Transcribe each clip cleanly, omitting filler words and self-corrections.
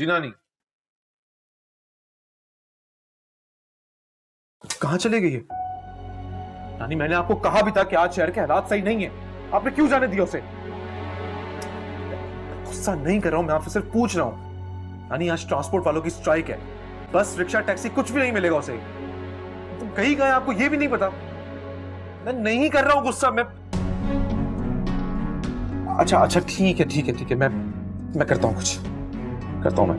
जी नानी। कहां चले गई है नानी? मैंने आपको कहा भी था कि आज शहर के हालात सही नहीं है, आपने क्यों जाने दिया उसे? गुस्सा नहीं कर रहा हूं, मैं आपसे सिर्फ पूछ रहा हूं। नानी आज ट्रांसपोर्ट वालों की स्ट्राइक है, बस रिक्शा टैक्सी कुछ भी नहीं मिलेगा उसे। तुम कहीं गए आपको ये भी नहीं पता? मैं नहीं कर रहा हूं गुस्सा, मैं अच्छा अच्छा ठीक है ठीक है ठीक है, मैं करता हूं, कुछ करता हूं मैं।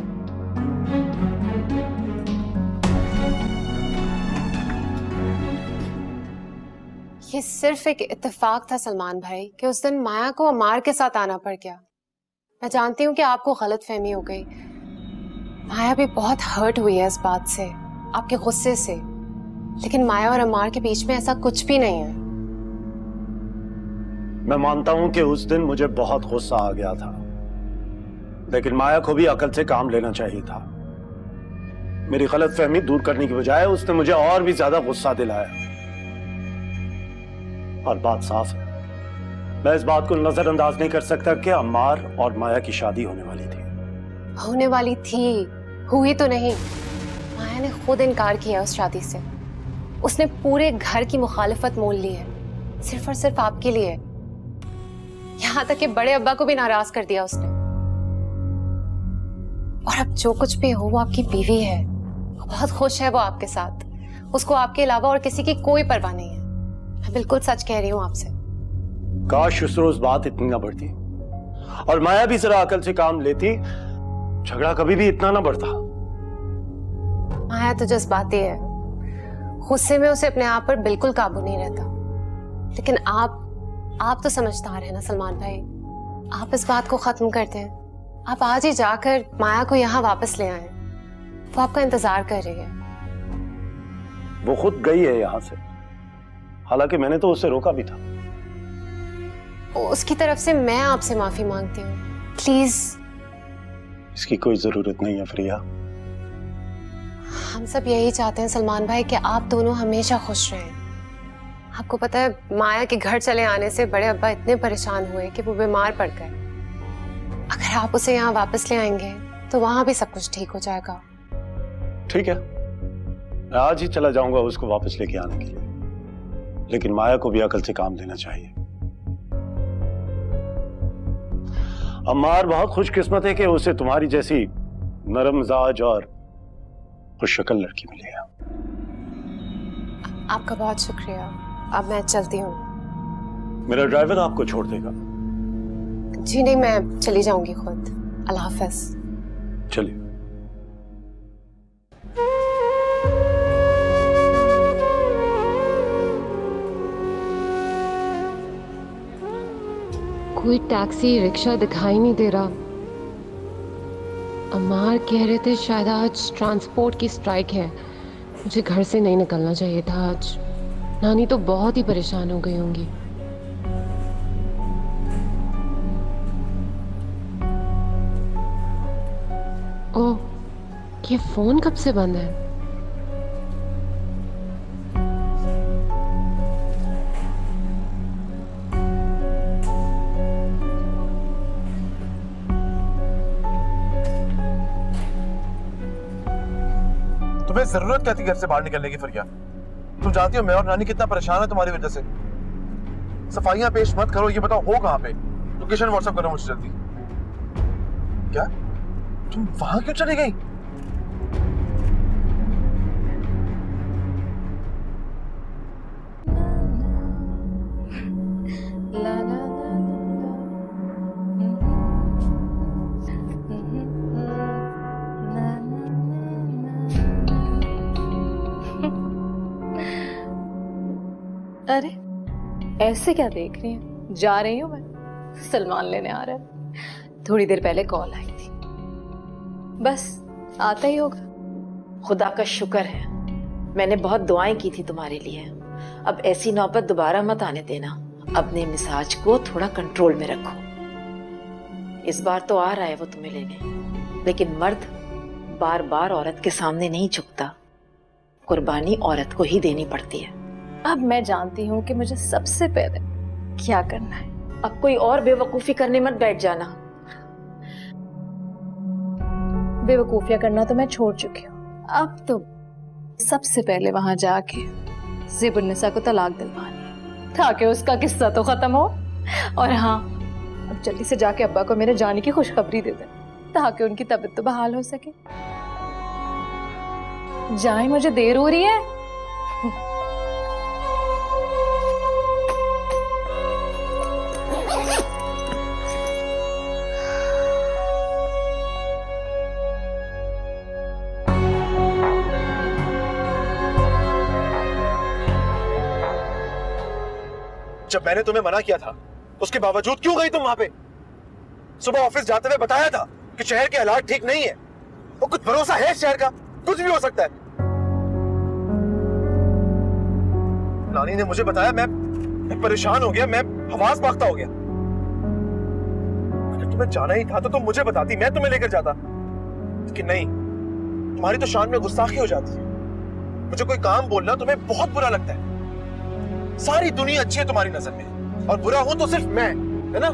ये सिर्फ एक इत्तेफाक था सलमान भाई कि उस दिन माया को अमार के साथ आना पड़ गया। मैं जानती हूँ कि आपको गलतफहमी हो गई। माया भी बहुत हर्ट हुई है इस बात से, आपके गुस्से से, लेकिन माया और अमार के बीच में ऐसा कुछ भी नहीं है। मैं मानता हूं कि उस दिन मुझे बहुत गुस्सा आ गया था, लेकिन माया को भी अकल से काम लेना चाहिए था। मेरी गलतफहमी दूर करने की बजाय उसने मुझे और भी ज्यादा गुस्सा दिलाया। और बात साफ है, मैं इस बात को नजरअंदाज नहीं कर सकता कि अम्मार और माया की शादी होने वाली थी। होने वाली थी, हुई तो नहीं। माया ने खुद इनकार किया उस शादी से। उसने पूरे घर की मुखालिफत मोल ली है, सिर्फ और सिर्फ आपके लिए। यहां तक कि बड़े अब्बा को भी नाराज कर दिया उसने। और अब जो कुछ भी हो, वो आपकी बीवी है, बहुत खुश है वो आपके साथ। उसको आपके अलावा और किसी की कोई परवाह नहीं है। मैं बिल्कुल सच कह रही हूँ आपसे। काश उस रोज बात इतनी ना बढ़ती और माया भी जरा अकल से काम लेती, झगड़ा कभी भी इतना ना बढ़ता। माया तो जज्बाती है, गुस्से में उसे अपने आप पर बिल्कुल काबू नहीं रहता। लेकिन आप तो समझदार हैं ना सलमान भाई, आप इस बात को खत्म करते हैं। आप आज ही जाकर माया को यहाँ वापस ले आए, वो आपका इंतजार कर रही है। वो खुद गई है यहां से, हालांकि मैंने तो उसे रोका भी था। उसकी तरफ से मैं आपसे माफी मांगती हूँ, प्लीज। इसकी कोई जरूरत नहीं है प्रिया। हम सब यही चाहते हैं सलमान भाई कि आप दोनों हमेशा खुश रहें। आपको पता है, माया के घर चले आने से बड़े अब्बा इतने परेशान हुए कि वो बीमार पड़ गए। अगर आप उसे यहाँ वापस ले आएंगे तो वहां भी सब कुछ ठीक हो जाएगा। ठीक है, मैं आज ही चला जाऊंगा उसको वापस लेके आने के लिए, लेकिन माया को भी अकल से काम लेना चाहिए। अम्मार बहुत खुशकिस्मत है कि उसे तुम्हारी जैसी नरम मिजाज और खुशशक्ल लड़की मिली है। आपका बहुत शुक्रिया। अब मैं चलती हूँ। मेरा ड्राइवर आपको छोड़ देगा। जी नहीं, मैं चली जाऊंगी खुद। अल्लाह हाफ़िज़। चलिए। कोई टैक्सी रिक्शा दिखाई नहीं दे रहा। अम्मार कह रहे थे शायद आज ट्रांसपोर्ट की स्ट्राइक है, मुझे घर से नहीं निकलना चाहिए था आज। नानी तो बहुत ही परेशान हो गई होंगी। ओह, ये फोन कब से बंद है? तुम्हें जरूरत क्या थी घर से बाहर निकलने की फरिया? तुम जानती हो मैं और नानी कितना परेशान है तुम्हारी वजह से। सफाइयां पेश मत करो, ये बताओ हो कहां पे? लोकेशन व्हाट्सएप करो मुझे जल्दी। क्या तुम वहां क्यों चली गई? अरे ऐसे क्या देख रही हैं? जा रही हूँ मैं, सलमान लेने आ रहा है। थोड़ी देर पहले कॉल आई थी, बस आता ही होगा। खुदा का शुक्र है, मैंने बहुत दुआएं की थी तुम्हारे लिए। अब ऐसी नौबत दोबारा मत आने देना। अपने मिजाज को थोड़ा कंट्रोल में रखो। इस बार तो आ रहा है वो तुम्हें लेने, लेकिन मर्द बार बार औरत के सामने नहीं झुकता। कुर्बानी औरत को ही देनी पड़ती है। अब मैं जानती हूँ कि मुझे सबसे पहले क्या करना है। अब कोई और बेवकूफी करने मत बैठ जाना। बेवकूफिया करना तो मैं छोड़ चुकी हूँ। अब तो सबसे पहले वहां जाके ज़ेबुन्निसा को तलाक दिलवानी ताकि उसका किस्सा तो खत्म हो। और हाँ, अब जल्दी से जाके अब्बा को मेरे जाने की खुशखबरी दे दे ताकि उनकी तबीयत तो बहाल हो सके। जाए, मुझे देर हो रही है। जब मैंने तुम्हें मना किया था उसके बावजूद क्यों गई तुम वहां पे? सुबह ऑफिस जाते हुए बताया था कि शहर के हालात ठीक नहीं है। वो कुछ भरोसा है शहर का? कुछ भी हो सकता है। नानी ने मुझे बताया, मैं परेशान हो गया, मैं हवास भागता हो गया। अगर तुम्हें जाना ही था तो तुम मुझे बताती, मैं तुम्हें लेकर जाता। कि नहीं, तुम्हारी तो शान में गुस्ताखी हो जाती है। मुझे कोई काम बोलना तुम्हें बहुत बुरा लगता है। सारी दुनिया अच्छी है तुम्हारी नजर में और बुरा हूं तो सिर्फ मैं, है ना?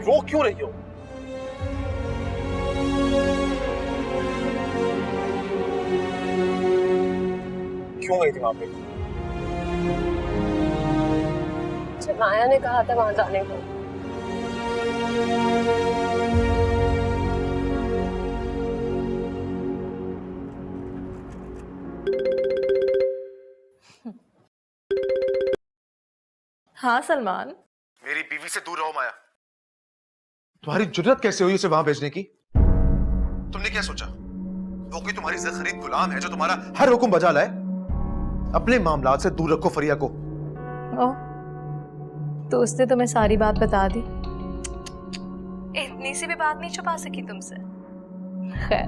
रो क्यों रही हो? क्यों गई थी वहां पे? जब माया ने कहा था वहां जाने को। हाँ सलमान। मेरी बीवी से दूर रहो माया। तुम्हारी जुर्रत कैसे हुई उसे वहां भेजने की? तुमने क्या सोचा वो कोई तुम्हारी ज़ख़रीद गुलाम है जो तुम्हारा हर हुक्म बजा लाए? अपने मामलात से दूर रखो फरिया को। ओह, तो उसने तुम्हें सारी बात बता दी। इतनी सी भी बात नहीं छुपा सकी तुमसे। खैर,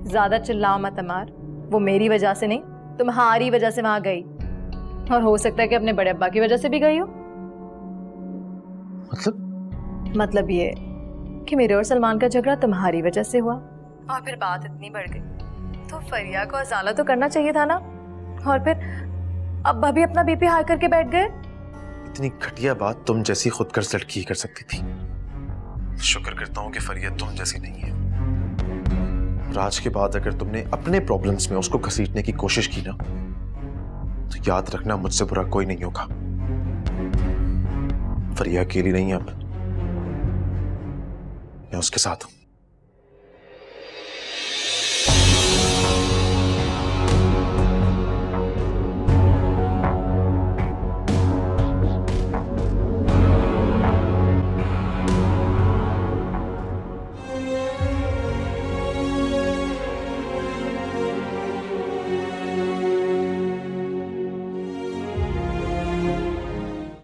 ज्यादा चिल्लाओ मत अमार। वो मेरी वजह से नहीं, तुम्हारी वजह से वहां गई। और हो सकता है कि अपने बड़े अब्बा की वजह से भी गई हो। मतलब ये कि मेरे और सलमान का झगड़ा तुम्हारी वजह से हुआ और फिर बात इतनी बढ़ गई तो फरिया को अजाला तो करना चाहिए था ना। और फिर अब्बा भी अपना बीपी हाई करके बैठ गए। इतनी घटिया बात तुम जैसी खुदगर्ज लड़की ही कर सकती थी। शुक्र करता हूं कि फरिया तुम जैसी नहीं है। और आज के बाद अगर तुमने अपने प्रॉब्लम्स में उसको घसीटने की कोशिश की ना तो याद रखना मुझसे बुरा कोई नहीं होगा। फरिया अकेली नहीं है, अब मैं उसके साथ हूं।